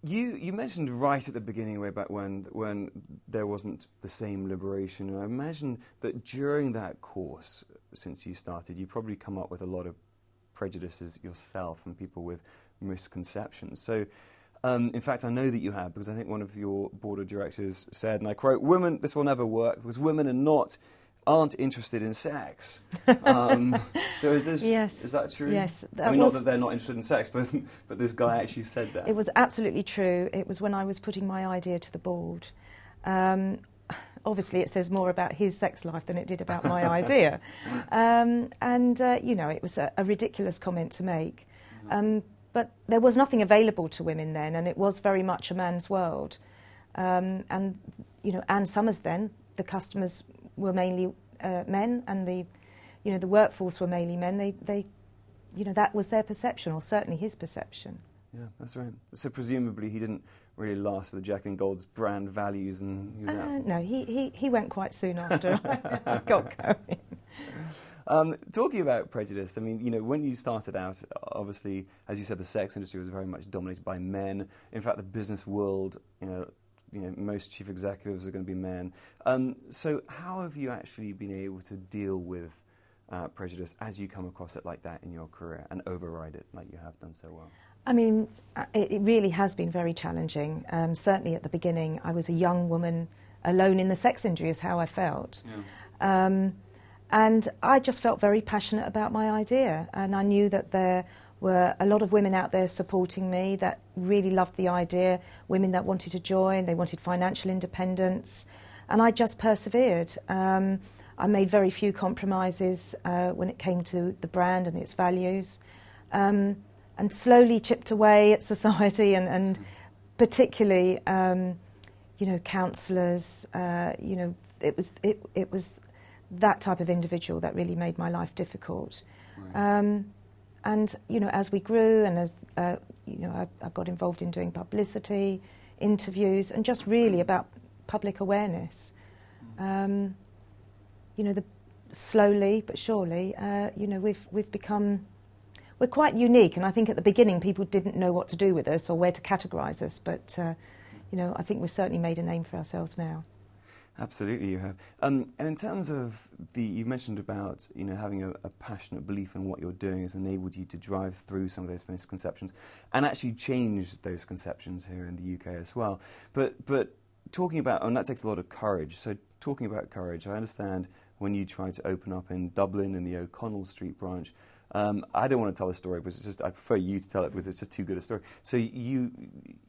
You mentioned right at the beginning, way back when there wasn't the same liberation, and I imagine that during that course, since you started, you've probably come up with a lot of prejudices yourself and people with misconceptions. So, in fact, I know that you have, because I think one of your board of directors said, and I quote, "Women, this will never work because women aren't interested in sex." So is that true? Yes. I mean, not that they're not interested in sex, but this guy actually said that. It was absolutely true. It was when I was putting my idea to the board. Obviously, it says more about his sex life than it did about my idea. It was a ridiculous comment to make. But there was nothing available to women then, and it was very much a man's world. Anne Summers then, the customers were mainly men, and the workforce were mainly men. They that was their perception, or certainly his perception. Yeah, that's right. So presumably he didn't really last for the Jacqueline Gold's brand values, and he was out. No, he went quite soon after I got going. Talking about prejudice, I mean, when you started out, obviously, as you said, the sex industry was very much dominated by men. In fact, the business world, most chief executives are going to be men. So how have you actually been able to deal with prejudice as you come across it like that in your career and override it like you have done so well? I mean, it really has been very challenging. Certainly at the beginning, I was a young woman alone in the sex industry is how I felt. Yeah. And I just felt very passionate about my idea, and I knew that there were a lot of women out there supporting me that really loved the idea, women that wanted to join, they wanted financial independence, and I just persevered. I made very few compromises when it came to the brand and its values, and slowly chipped away at society and particularly, counsellors. It was that type of individual that really made my life difficult. Right. As we grew and as, I got involved in doing publicity, interviews, and just really about public awareness. Slowly but surely, we've become, we're quite unique, and I think at the beginning people didn't know what to do with us or where to categorise us, but, I think we've certainly made a name for ourselves now. Absolutely, you have. And in terms of you mentioned about having a passionate belief in what you're doing has enabled you to drive through some of those misconceptions and actually change those conceptions here in the UK as well. But talking about, and that takes a lot of courage. So talking about courage, I understand when you tried to open up in Dublin in the O'Connell Street branch. I don't want to tell the story, but I prefer you to tell it because it's just too good a story. So you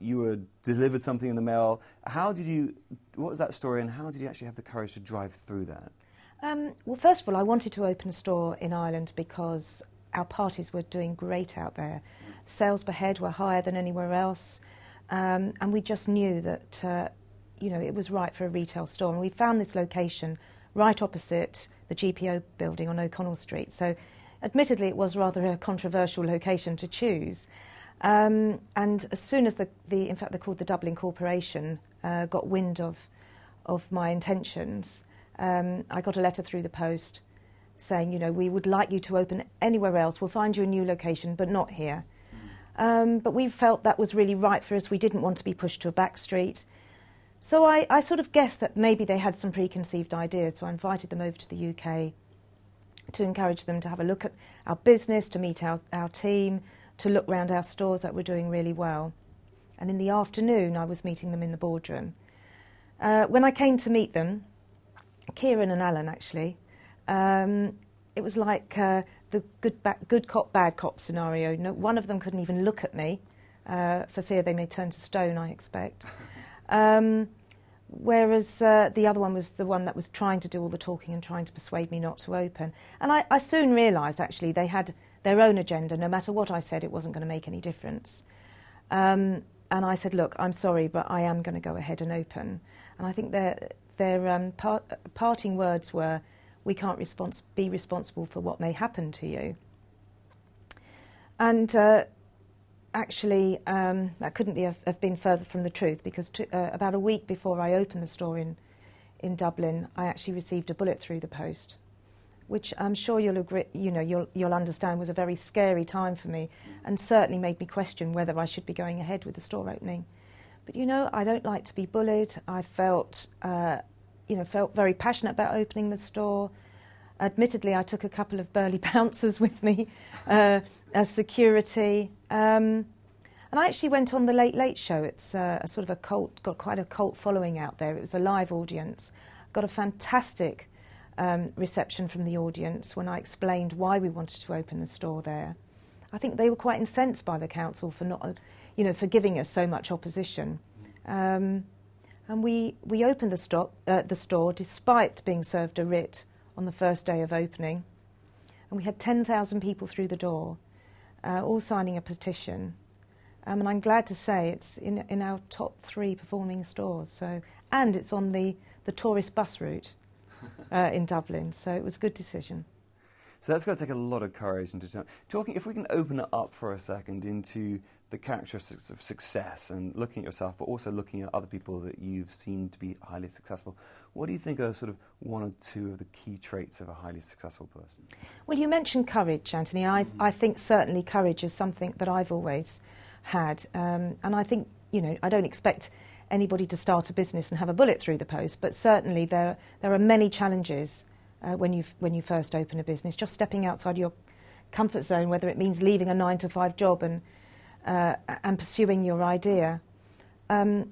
were delivered something in the mail. What was that story, and how did you actually have the courage to drive through that? Well, first of all, I wanted to open a store in Ireland because our parties were doing great out there. Sales per head were higher than anywhere else, and we just knew that it was right for a retail store. And we found this location right opposite the GPO building on O'Connell Street. So admittedly, it was rather a controversial location to choose. And as soon as in fact they're called the Dublin Corporation, got wind of my intentions, I got a letter through the post saying, we would like you to open anywhere else. We'll find you a new location, but not here. But we felt that was really right for us. We didn't want to be pushed to a back street. So I sort of guessed that maybe they had some preconceived ideas, so I invited them over to the UK to encourage them to have a look at our business, to meet our team, to look round our stores that were doing really well. And in the afternoon, I was meeting them in the boardroom. When I came to meet them, Kieran and Alan actually, it was like the good cop, bad cop scenario. No, one of them couldn't even look at me for fear they may turn to stone, I expect. Whereas the other one was the one that was trying to do all the talking and trying to persuade me not to open. And I soon realised, actually, they had their own agenda. No matter what I said, it wasn't going to make any difference. And I said, look, I'm sorry, but I am going to go ahead and open. And I think their parting words were, we can't be responsible for what may happen to you. And actually, that couldn't have been further from the truth, because about a week before I opened the store in Dublin, I actually received a bullet through the post, which I'm sure you'll agree, you'll understand was a very scary time for me, and certainly made me question whether I should be going ahead with the store opening. But I don't like to be bullied. I felt very passionate about opening the store. Admittedly, I took a couple of burly bouncers with me as security. And I actually went on the Late Late Show. It's a sort of a cult, got quite a cult following out there. It was a live audience. Got a fantastic reception from the audience when I explained why we wanted to open the store there. I think they were quite incensed by the council for not, for giving us so much opposition. And we opened the store despite being served a writ on the first day of opening. And we had 10,000 people through the door, all signing a petition. And I'm glad to say it's in our top 3 performing stores. And it's on the tourist bus route in Dublin. So it was a good decision. So that's going to take a lot of courage. And talking, if we can open it up for a second into the characteristics of success and looking at yourself, but also looking at other people that you've seen to be highly successful, what do you think are sort of 1 or 2 of the key traits of a highly successful person? Well, you mentioned courage, Anthony. I think certainly courage is something that I've always had. And I think, I don't expect anybody to start a business and have a bullet through the post, but certainly there are many challenges when you first open a business, just stepping outside your comfort zone, whether it means leaving a 9-to-5 job and pursuing your idea. Based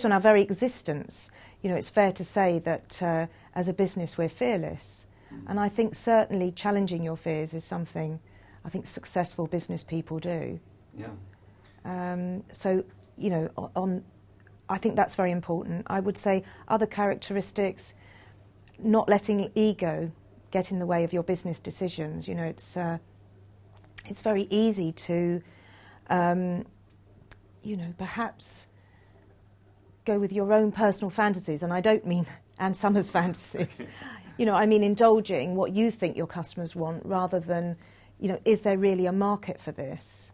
on our very existence, it's fair to say that as a business we're fearless. And I think certainly challenging your fears is something I think successful business people do. Yeah. I think that's very important. I would say other characteristics, not letting ego get in the way of your business decisions. It's very easy to, perhaps go with your own personal fantasies, and I don't mean Anne Summers fantasies. I mean indulging what you think your customers want rather than, is there really a market for this?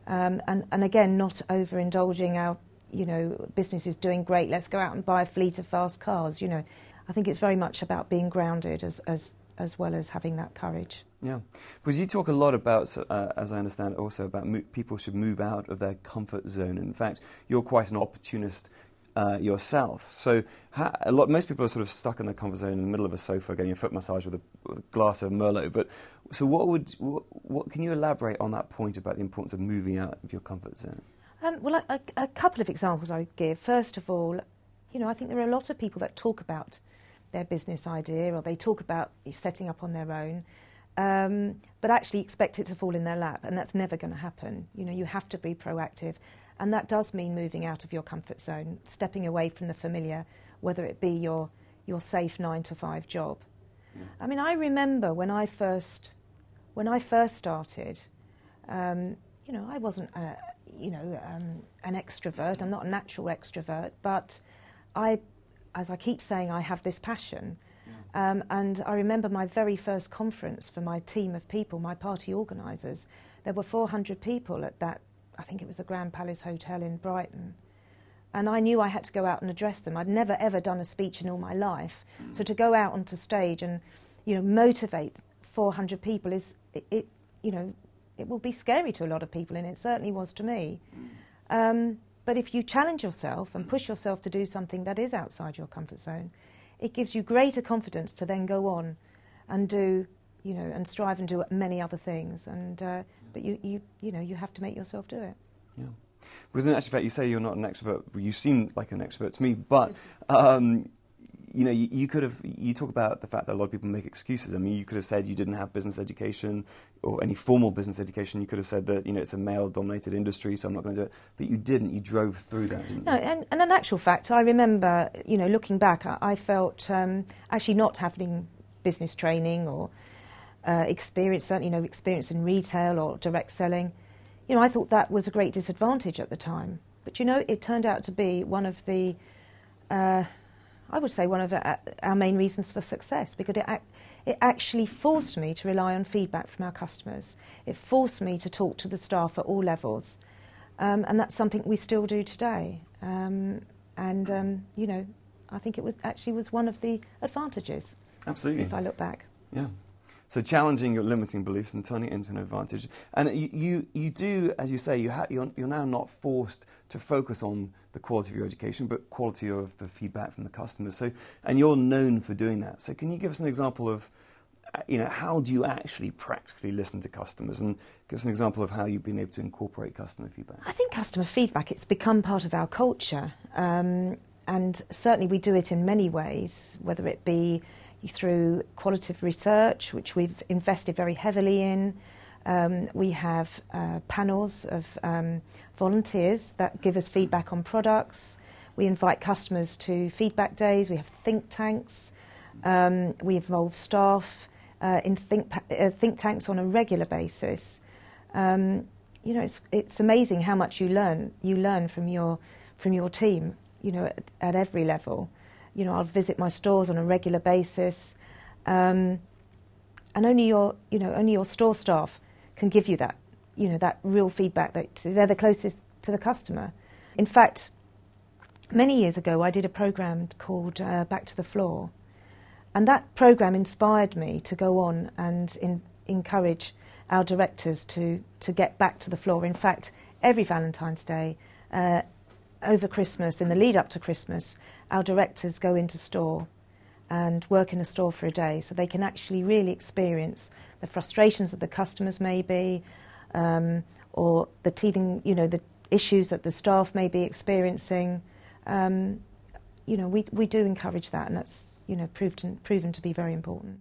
And again, not overindulging our, business is doing great, let's go out and buy a fleet of fast cars, I think it's very much about being grounded as well as having that courage. Yeah, because you talk a lot about, as I understand, also about people should move out of their comfort zone. In fact, you're quite an opportunist yourself. So most people are sort of stuck in their comfort zone in the middle of a sofa getting a foot massage with a glass of Merlot. But so what can you elaborate on that point about the importance of moving out of your comfort zone? Well, a couple of examples I would give. First of all, I think there are a lot of people that talk about their business idea or they talk about setting up on their own, but actually expect it to fall in their lap, and that's never going to happen. You have to be proactive, and that does mean moving out of your comfort zone, stepping away from the familiar, whether it be your safe 9-to-5 job. Yeah. I mean, I remember when I first started, I wasn't an extrovert. I'm not a natural extrovert, but as I keep saying, I have this passion. Yeah. And I remember my very first conference for my team of people, my party organisers. There were 400 people at that, I think it was the Grand Palace Hotel in Brighton. And I knew I had to go out and address them. I'd never, ever done a speech in all my life. So to go out onto stage and, motivate 400 people it will be scary to a lot of people, and it certainly was to me. But if you challenge yourself and push yourself to do something that is outside your comfort zone, it gives you greater confidence to then go on and do, and strive and do many other things. And but you have to make yourself do it. Yeah. Because in actual fact, you say you're not an extrovert. You seem like an extrovert to me, but you talk about the fact that a lot of people make excuses. I mean, you could have said you didn't have business education or any formal business education. You could have said that, it's a male-dominated industry, so I'm not going to do it. But you didn't. You drove through that, didn't you? No, and in actual fact, I remember, looking back, I felt actually not having business training or experience, certainly no experience in retail or direct selling. I thought that was a great disadvantage at the time. But, it turned out to be one of the... I would say one of our main reasons for success, because it actually forced me to rely on feedback from our customers. It forced me to talk to the staff at all levels, and that's something we still do today. I think it was one of the advantages. Absolutely. If I look back. Yeah. So challenging your limiting beliefs and turning it into an advantage. And you do, as you say, you're now not forced to focus on the quality of your education, but quality of the feedback from the customers. So, and you're known for doing that. So can you give us an example of, how do you actually practically listen to customers, and give us an example of how you've been able to incorporate customer feedback? I think customer feedback, it's become part of our culture. And certainly we do it in many ways, whether it be through qualitative research, which we've invested very heavily in. We have panels of volunteers that give us feedback on products. We invite customers to feedback days. We have think tanks. We involve staff in think tanks on a regular basis. It's amazing how much you learn from your team, at every level. I'll visit my stores on a regular basis, and only your store staff can give you that, that real feedback, that they're the closest to the customer. In fact, many years ago, I did a program called Back to the Floor, and that program inspired me to go on and encourage our directors to get back to the floor. In fact, every Valentine's Day, over Christmas, in the lead up to Christmas, our directors go into store and work in a store for a day, so they can actually really experience the frustrations that the customers maybe, or the teething, the issues that the staff may be experiencing. We do encourage that, and that's proven to be very important.